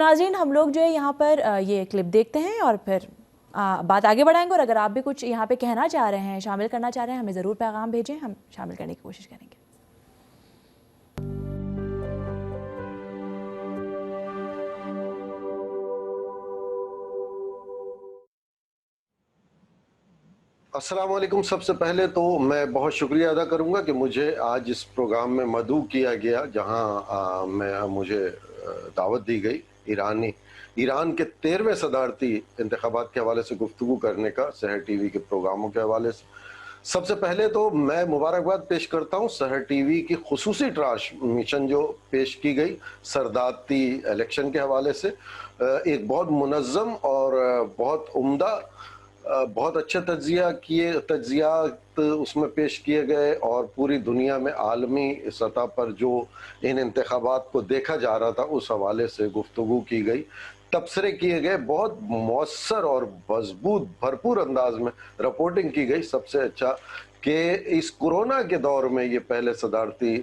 नाज़रीन, हम लोग जो है यहाँ पर ये क्लिप देखते हैं और फिर बात आगे बढ़ाएंगे। और अगर आप भी कुछ यहाँ पे कहना चाह रहे हैं, शामिल करना चाह रहे हैं, हमें ज़रूर पैगाम भेजें, हम शामिल करने की कोशिश करेंगे। अस्सलाम वालेकुम। सबसे पहले तो मैं बहुत शुक्रिया अदा करूंगा कि मुझे आज इस प्रोग्राम में मदऊ किया गया, जहां मुझे दावत दी गई ईरान के 13वें सदारती इंतखाबात के हवाले से गुफ्तगू करने का, सहर टीवी के प्रोग्रामों के हवाले से। सबसे पहले तो मैं मुबारकबाद पेश करता हूं सहर टीवी की खुसूसी ट्रांसमिशन जो पेश की गई सरदारती इलेक्शन के हवाले से। एक बहुत मुनज़्ज़म और बहुत उम्दा, बहुत अच्छे तज्जियात उसमें पेश किए गए, और पूरी दुनिया में आलमी सतह पर जो इन इंतखाबात को देखा जा रहा था उस हवाले से गुफ्तगू की गई, तबसरे किए गए, बहुत मौसर और मजबूत भरपूर अंदाज में रिपोर्टिंग की गई। सबसे अच्छा कि इस कोरोना के दौर में ये पहले सदारती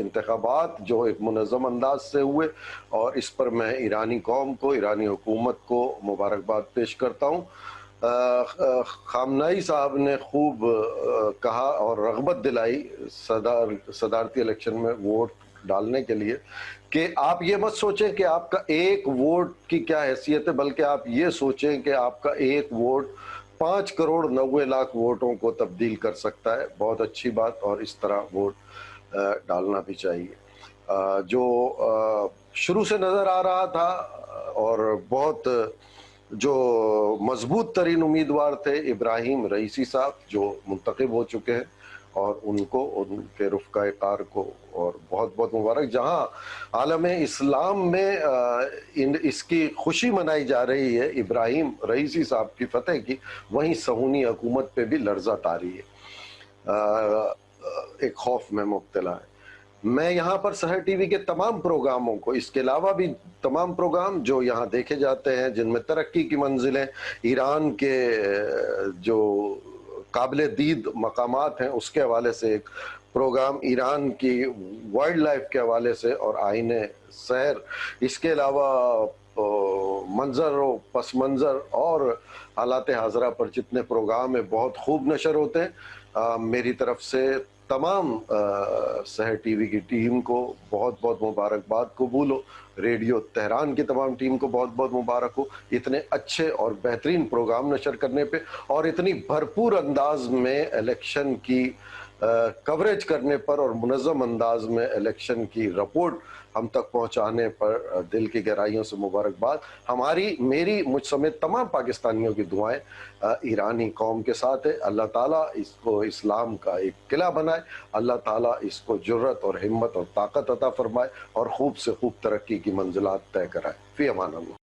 इंतखाबात जो एक मुनज़्ज़म अंदाज से हुए, और इस पर मैं ईरानी कौम को, ईरानी हुकूमत को मुबारकबाद पेश करता हूँ। खामनाई साहब ने खूब कहा और रग़बत दिलाई सदारती इलेक्शन में वोट डालने के लिए कि आप ये मत सोचें कि आपका एक वोट की क्या हैसियत है, बल्कि आप ये सोचें कि आपका एक वोट 5 करोड़ 90 लाख वोटों को तब्दील कर सकता है। बहुत अच्छी बात, और इस तरह वोट डालना भी चाहिए। जो शुरू से नज़र आ रहा था, और बहुत जो मजबूत तरीन उम्मीदवार थे, इब्राहिम रईसी साहब जो मुंतखब हो चुके हैं, और उनको, उनके रुफ़क़ाए कार को और बहुत बहुत मुबारक। जहां आलम इस्लाम में इसकी खुशी मनाई जा रही है इब्राहिम रईसी साहब की फतेह की, वहीं सहूनी हुकूमत पे भी लर्ज़ा तारी है, एक खौफ में मुब्तला है। मैं यहाँ पर सहर टीवी के तमाम प्रोग्रामों को, इसके अलावा भी तमाम प्रोग्राम जो यहाँ देखे जाते हैं जिनमें तरक्की की मंजिलें, ईरान के जो काबिल दीद मकामात हैं उसके हवाले से एक प्रोग्राम, ईरान की वाइल्ड लाइफ के हवाले से और आईने सहर, इसके अलावा मंजर व पस मंज़र और हालात हाज़रा पर जितने प्रोग्राम हैं बहुत खूब नशर होते हैं। मेरी तरफ से तमाम सहर टीवी की टीम को बहुत बहुत मुबारकबाद कबूल हो, रेडियो तेहरान की तमाम टीम को बहुत बहुत मुबारक हो इतने अच्छे और बेहतरीन प्रोग्राम नशर करने पे, और इतनी भरपूर अंदाज में इलेक्शन की कवरेज करने पर, और मुनज़्ज़म अंदाज में इलेक्शन की रिपोर्ट हम तक पहुंचाने पर दिल की गहराइयों से मुबारकबाद। मेरी मुझ समेत तमाम पाकिस्तानियों की दुआएं ईरानी कौम के साथ है। अल्लाह ताला इसको इस्लाम का एक किला बनाए, अल्लाह ताला इसको जुर्रत और हिम्मत और ताकत अता फरमाए, और खूब से खूब तरक्की की मंजिलात तय कराए। फी अमान अल्लाह।